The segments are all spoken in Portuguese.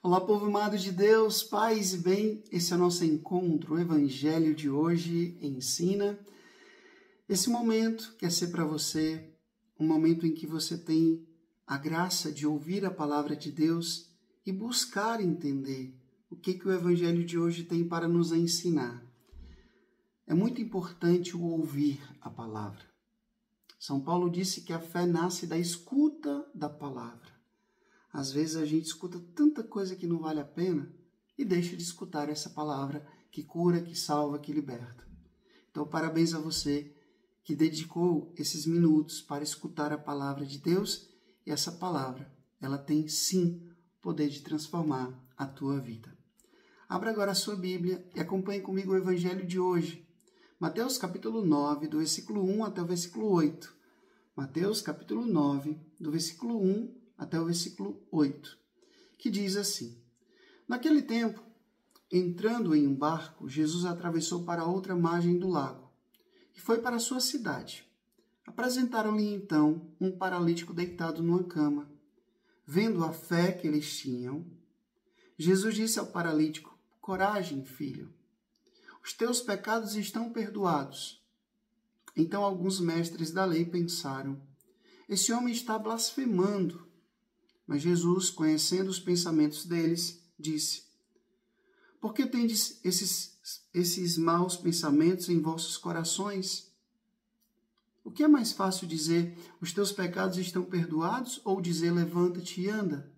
Olá, povo amado de Deus, paz e bem, esse é o nosso encontro, o Evangelho de hoje ensina. Esse momento quer ser para você um momento em que você tem a graça de ouvir a palavra de Deus e buscar entender o que o Evangelho de hoje tem para nos ensinar. É muito importante o ouvir a palavra. São Paulo disse que a fé nasce da escuta da palavra. Às vezes a gente escuta tanta coisa que não vale a pena e deixa de escutar essa palavra que cura, que salva, que liberta. Então, parabéns a você que dedicou esses minutos para escutar a palavra de Deus e essa palavra, ela tem sim o poder de transformar a tua vida. Abra agora a sua Bíblia e acompanhe comigo o Evangelho de hoje. Mateus capítulo 9, do versículo 1 até o versículo 8. Mateus capítulo 9, do versículo 1 até o versículo 8, que diz assim: Naquele tempo, entrando em um barco, Jesus atravessou para outra margem do lago e foi para a sua cidade. Apresentaram-lhe então um paralítico deitado numa cama. Vendo a fé que eles tinham, Jesus disse ao paralítico: Coragem, filho, os teus pecados estão perdoados. Então alguns mestres da lei pensaram: esse homem está blasfemando. Mas Jesus, conhecendo os pensamentos deles, disse: Por que tendes esses maus pensamentos em vossos corações? O que é mais fácil dizer, os teus pecados estão perdoados, ou dizer, levanta-te e anda?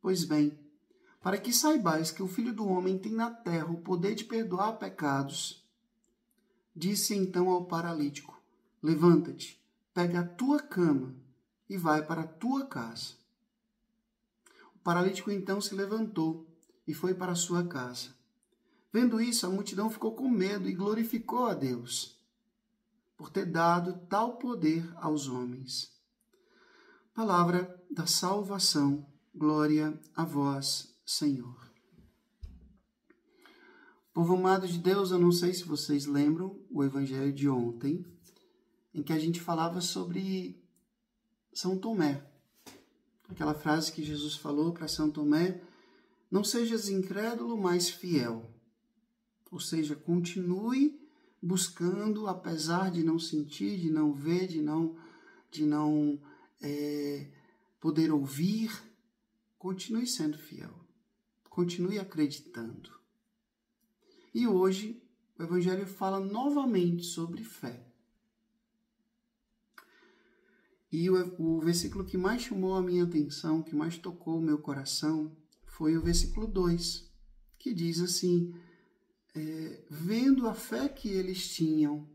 Pois bem, para que saibais que o Filho do Homem tem na terra o poder de perdoar pecados, disse então ao paralítico: Levanta-te, pega a tua cama e vai para a tua casa. O paralítico então se levantou e foi para a sua casa. Vendo isso, a multidão ficou com medo e glorificou a Deus por ter dado tal poder aos homens. Palavra da salvação, glória a vós, Senhor. Povo amado de Deus, eu não sei se vocês lembram o Evangelho de ontem, em que a gente falava sobre São Tomé. Aquela frase que Jesus falou para São Tomé: não sejas incrédulo, mas fiel. Ou seja, continue buscando, apesar de não sentir, de não ver, de não poder ouvir, continue sendo fiel. Continue acreditando. E hoje o Evangelho fala novamente sobre fé. E o versículo que mais chamou a minha atenção, que mais tocou o meu coração, foi o versículo 2, que diz assim: vendo a fé que eles tinham,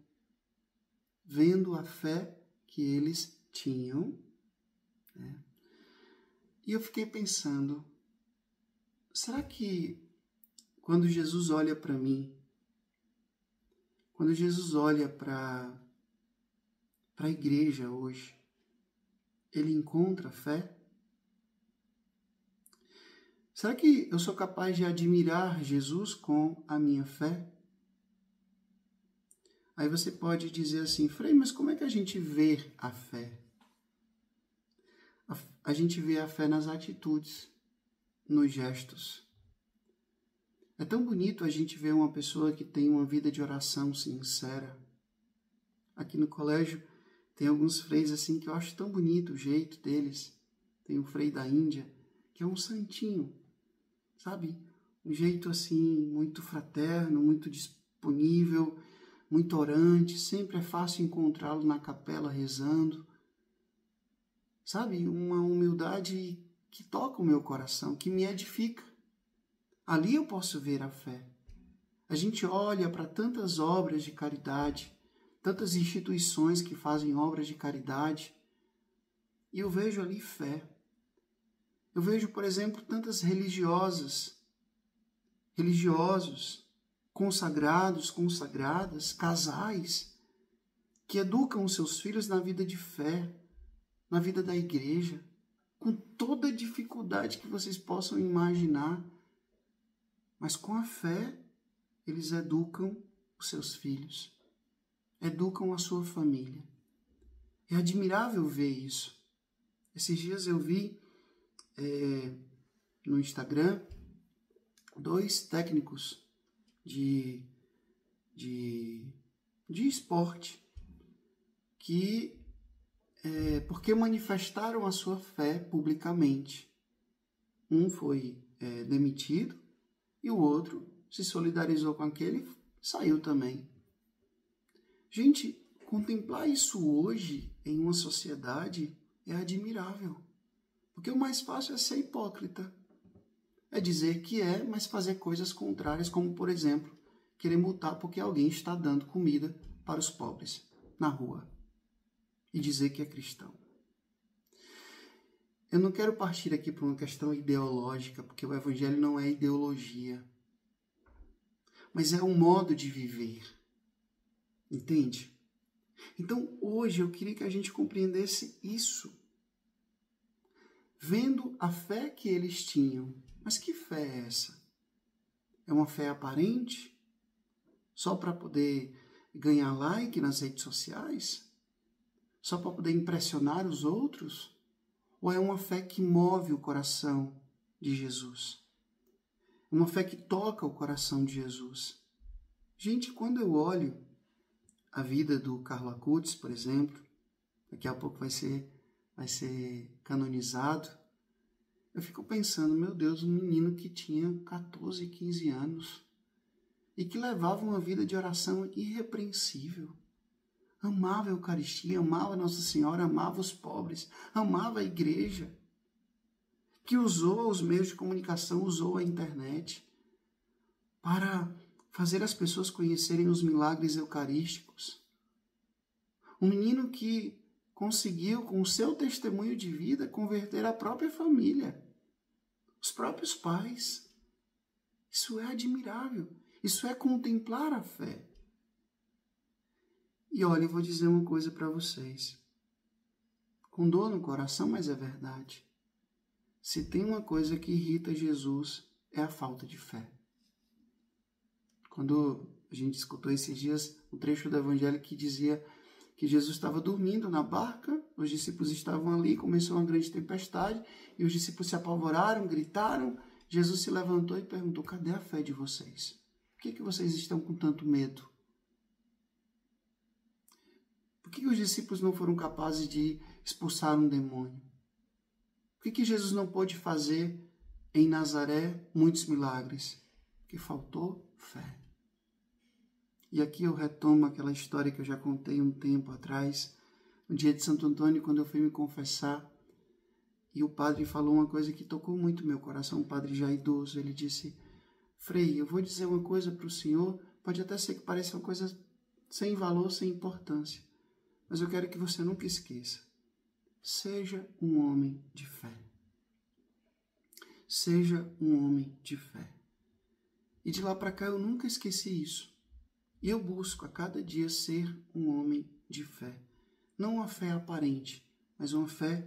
né? E eu fiquei pensando, será que quando Jesus olha para mim, quando Jesus olha para a igreja hoje, ele encontra fé? Será que eu sou capaz de admirar Jesus com a minha fé? Aí você pode dizer assim: Frei, mas como é que a gente vê a fé? A gente vê a fé nas atitudes, nos gestos. É tão bonito a gente ver uma pessoa que tem uma vida de oração sincera. Aqui no colégio tem alguns freis assim que eu acho tão bonito o jeito deles. Tem um frei da Índia que é um santinho, sabe? Um jeito assim muito fraterno, muito disponível, muito orante. Sempre é fácil encontrá-lo na capela rezando. Sabe? Uma humildade que toca o meu coração, que me edifica. Ali eu posso ver a fé. A gente olha para tantas obras de caridade, tantas instituições que fazem obras de caridade, e eu vejo ali fé. Eu vejo, por exemplo, tantas religiosos, consagrados, consagradas, casais, que educam os seus filhos na vida de fé, na vida da igreja, com toda a dificuldade que vocês possam imaginar, mas com a fé, eles educam os seus filhos, educam a sua família. É admirável ver isso. Esses dias eu vi no Instagram 2 técnicos de esporte que, porque manifestaram a sua fé publicamente. Um foi demitido e o outro se solidarizou com aquele, saiu também. Gente, contemplar isso hoje em uma sociedade é admirável. Porque o mais fácil é ser hipócrita. É dizer que mas fazer coisas contrárias, como, por exemplo, querer multar porque alguém está dando comida para os pobres na rua. E dizer que é cristão. Eu não quero partir aqui para uma questão ideológica, porque o evangelho não é ideologia. Mas é um modo de viver. Entende? Então, hoje eu queria que a gente compreendesse isso. Vendo a fé que eles tinham. Mas que fé é essa? É uma fé aparente? Só para poder ganhar like nas redes sociais? Só para poder impressionar os outros? Ou é uma fé que move o coração de Jesus? Uma fé que toca o coração de Jesus? Gente, quando eu olho a vida do Carlo Acutis, por exemplo, daqui a pouco vai ser canonizado, eu fico pensando, meu Deus, um menino que tinha 14, 15 anos e que levava uma vida de oração irrepreensível. Amava a Eucaristia, amava Nossa Senhora, amava os pobres, amava a igreja, que usou os meios de comunicação, usou a internet para fazer as pessoas conhecerem os milagres eucarísticos. Um menino que conseguiu, com o seu testemunho de vida, converter a própria família, os próprios pais. Isso é admirável. Isso é contemplar a fé. E olha, eu vou dizer uma coisa para vocês. Com dor no coração, mas é verdade. Se tem uma coisa que irrita Jesus, é a falta de fé. Quando a gente escutou esses dias um trecho do Evangelho que dizia que Jesus estava dormindo na barca, os discípulos estavam ali, começou uma grande tempestade, e os discípulos se apavoraram, gritaram. Jesus se levantou e perguntou, cadê a fé de vocês? Por que vocês estão com tanto medo? Por que os discípulos não foram capazes de expulsar um demônio? Por que Jesus não pôde fazer em Nazaré muitos milagres? Porque faltou fé. E aqui eu retomo aquela história que eu já contei um tempo atrás, no dia de Santo Antônio, quando eu fui me confessar, e o padre falou uma coisa que tocou muito meu coração, um padre já idoso. Ele disse, Frei, eu vou dizer uma coisa para o senhor, pode até ser que pareça uma coisa sem valor, sem importância, mas eu quero que você nunca esqueça. Seja um homem de fé. Seja um homem de fé. E de lá para cá eu nunca esqueci isso. E eu busco a cada dia ser um homem de fé. Não uma fé aparente, mas uma fé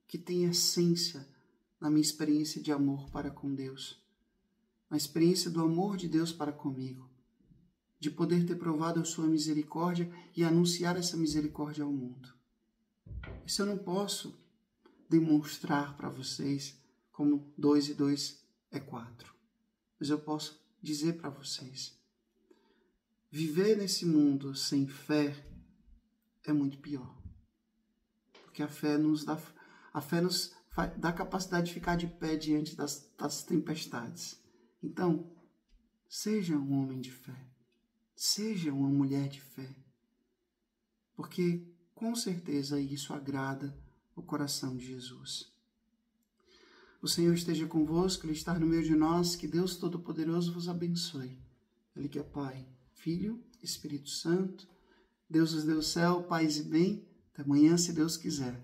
que tem essência na minha experiência de amor para com Deus. Na experiência do amor de Deus para comigo. De poder ter provado a sua misericórdia e anunciar essa misericórdia ao mundo. Isso eu não posso demonstrar para vocês como 2 e 2 é 4. Mas eu posso dizer para vocês, viver nesse mundo sem fé é muito pior. Porque a fé nos dá capacidade de ficar de pé diante das tempestades. Então, seja um homem de fé. Seja uma mulher de fé. Porque, com certeza, isso agrada o coração de Jesus. O Senhor esteja convosco, Ele está no meio de nós, que Deus Todo-Poderoso vos abençoe. Ele que é Pai, Filho, Espírito Santo, Deus nos deu o céu, paz e bem. Até amanhã, se Deus quiser.